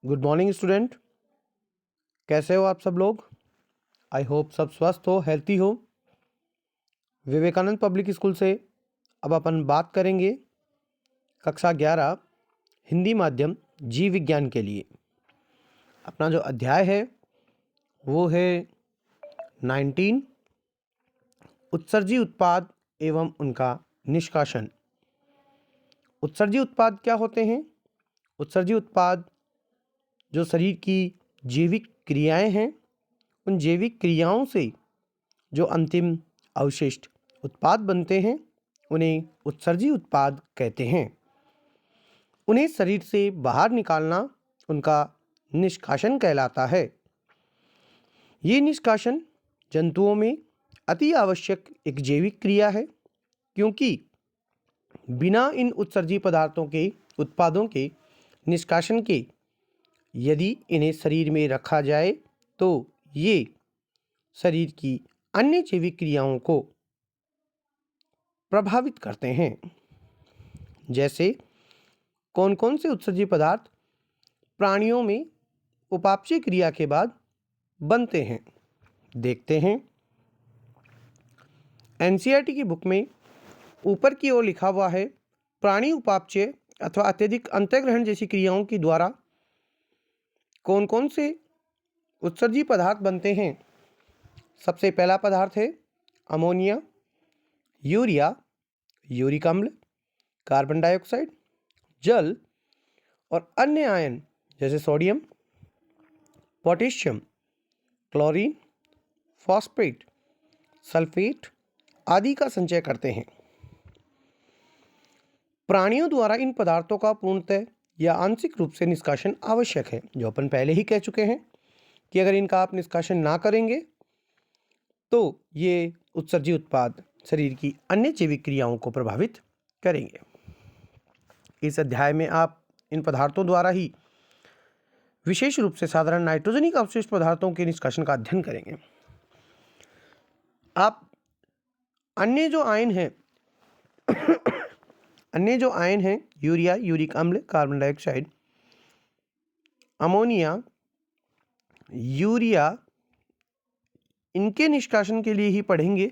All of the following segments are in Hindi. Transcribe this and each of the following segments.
Good morning student. कैसे हो आप सब लोग? आई होप सब स्वस्थ हो, हेल्थी हो। विवेकानंद पब्लिक स्कूल से अब अपन बात करेंगे कक्षा 11 हिंदी माध्यम जीव विज्ञान के लिए। अपना जो अध्याय है वो है 19 उत्सर्जी उत्पाद एवं उनका निष्कासन। उत्सर्जी उत्पाद क्या होते हैं? उत्सर्जी उत्पाद जो शरीर की जैविक क्रियाएं हैं, उन जैविक क्रियाओं से जो अंतिम अवशिष्ट उत्पाद बनते हैं उन्हें उत्सर्जी उत्पाद कहते हैं। उन्हें शरीर से बाहर निकालना उनका निष्कासन कहलाता है। ये निष्कासन जंतुओं में अति आवश्यक एक जैविक क्रिया है, क्योंकि बिना इन उत्सर्जी पदार्थों के उत्पादों के निष्कासन के यदि इन्हें शरीर में रखा जाए तो ये शरीर की अन्य जैविक क्रियाओं को प्रभावित करते हैं। जैसे कौन कौन से उत्सर्जी पदार्थ प्राणियों में उपापचय क्रिया के बाद बनते हैं, देखते हैं। एनसीईआरटी की बुक में ऊपर की ओर लिखा हुआ है, प्राणी उपापचय अथवा अत्यधिक अंतःग्रहण जैसी क्रियाओं के द्वारा कौन कौन से उत्सर्जी पदार्थ बनते हैं। सबसे पहला पदार्थ है अमोनिया, यूरिया, यूरिक अम्ल, कार्बन डाइऑक्साइड, जल और अन्य आयन जैसे sodium, potassium, chlorine, phosphate, sulphate आदि का संचय करते हैं। प्राणियों द्वारा इन पदार्थों का पूर्णतः या आंशिक रूप से निष्कासन आवश्यक है, जो अपन पहले ही कह चुके हैं कि अगर इनका आप निष्कासन ना करेंगे तो ये उत्सर्जी उत्पाद शरीर की अन्य जैविक क्रियाओं को प्रभावित करेंगे। इस अध्याय में आप इन पदार्थों द्वारा ही विशेष रूप से साधारण नाइट्रोजनिक अवशिष्ट पदार्थों के निष्कासन का अध्ययन करेंगे। आप अन्य जो आयन हैं यूरिया, यूरिक अम्ल, कार्बन डाइऑक्साइड, अमोनिया, यूरिया, इनके निष्कासन के लिए ही पढ़ेंगे,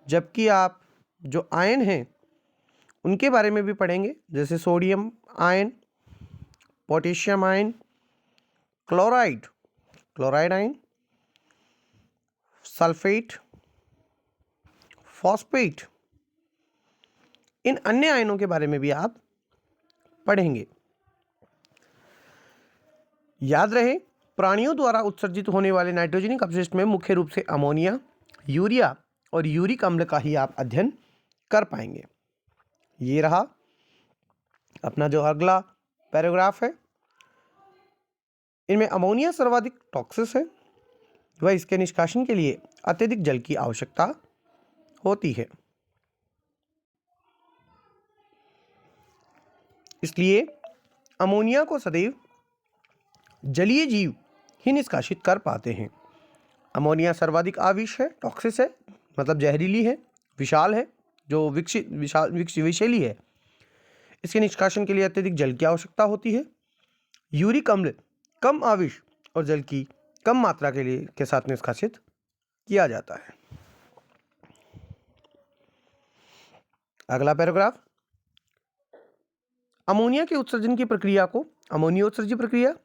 जबकि आप जो आयन हैं उनके बारे में भी पढ़ेंगे, जैसे sodium ion, potassium ion, chloride ion, sulphate, phosphate, इन अन्य आयनों के बारे में भी आप पढ़ेंगे। याद रहे, प्राणियों द्वारा उत्सर्जित होने वाले नाइट्रोजनिक अपशिष्ट में मुख्य रूप से अमोनिया, यूरिया और यूरिक अम्ल का ही आप अध्ययन कर पाएंगे। ये रहा अपना जो अगला पैराग्राफ है। इनमें अमोनिया सर्वाधिक टॉक्सिक है व इसके निष्कासन के लिए अत्यधिक जल की आवश्यकता होती है। इसलिए अमोनिया को सदैव जलीय जीव ही निष्कासित कर पाते हैं। अमोनिया सर्वाधिक आविष है, टॉक्सिक है, मतलब जहरीली है, विशाल है, जो विषैली है। इसके निष्कासन के लिए अत्यधिक जल की आवश्यकता होती है। यूरिक अम्ल कम आविष और जल की कम मात्रा के साथ निष्कासित किया जाता है। अगला पैराग्राफ, अमोनिया के उत्सर्जन की प्रक्रिया को अमोनिया उत्सर्जी प्रक्रिया,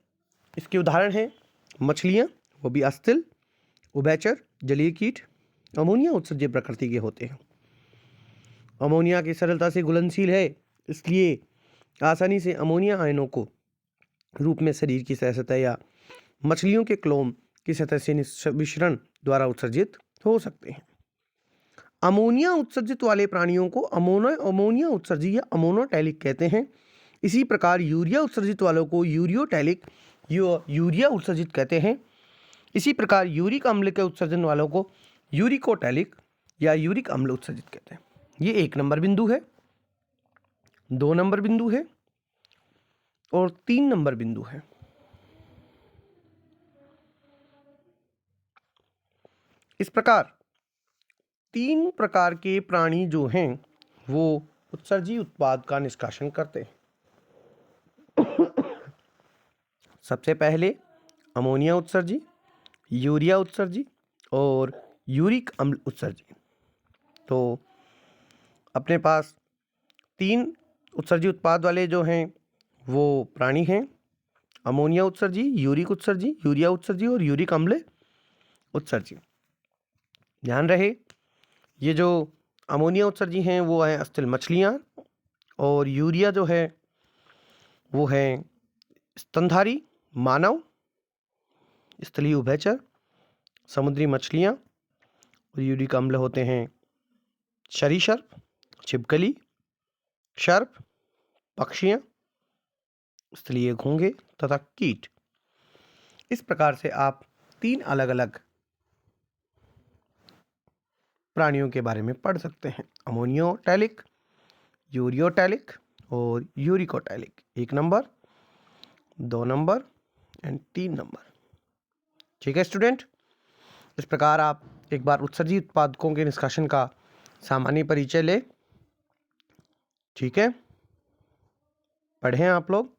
इसके उदाहरण हैं मछलियां, वो भी अस्थिल, उभयचर, जलीय कीट अमोनिया उत्सर्जी प्रकृति के होते हैं। अमोनिया की सरलता से घुलनशील है, इसलिए आसानी से अमोनिया आयनों को रूप में शरीर की सतह या मछलियों के क्लोम की सतह से मिश्रण द्वारा उत्सर्जित हो सकते हैं। अमोनिया उत्सर्जित वाले प्राणियों को अमोनिया उत्सर्जी या अमोनोटैलिक कहते हैं। इसी प्रकार यूरिया उत्सर्जित वालों को यूरिया उत्सर्जित कहते हैं। इसी प्रकार यूरिक अम्ल के उत्सर्जन वालों को यूरिकोटैलिक या यूरिक अम्ल उत्सर्जित कहते हैं। ये 1 नंबर बिंदु है, 2 नंबर बिंदु है और 3 नंबर बिंदु है। इस प्रकार 3 प्रकार के प्राणी जो हैं वो उत्सर्जी उत्पाद का निष्कासन करते हैं। सबसे पहले अमोनिया उत्सर्जी, यूरिया उत्सर्जी और यूरिक अम्ल उत्सर्जी। तो अपने पास 3 उत्सर्जी उत्पाद वाले जो हैं वो प्राणी हैं, अमोनिया उत्सर्जी, यूरिक उत्सर्जी, यूरिया उत्सर्जी और यूरिक अम्ल उत्सर्जी। ध्यान रहे, ये जो अमोनिया उत्सर्जी हैं वो हैं अस्थिल मछलियाँ, और यूरिया जो है वो है स्तनधारी मानव, स्थलीय उभयचर, समुद्री मछलियाँ, और यूरिक अम्ल होते हैं सरीसृप, छिपकली, सर्प, पक्षियाँ, स्थलीय घोंघे तथा कीट। इस प्रकार से आप 3 अलग अलग प्राणियों के बारे में पढ़ सकते हैं, अमोनियोटैलिक, यूरियोटैलिक और uricotelic. 1 number, 2 number and 3 number. ठीक है स्टूडेंट, इस प्रकार आप एक बार उत्सर्जी उत्पादकों के निष्कासन का सामान्य परिचय ले। ठीक है, पढ़ें आप लोग।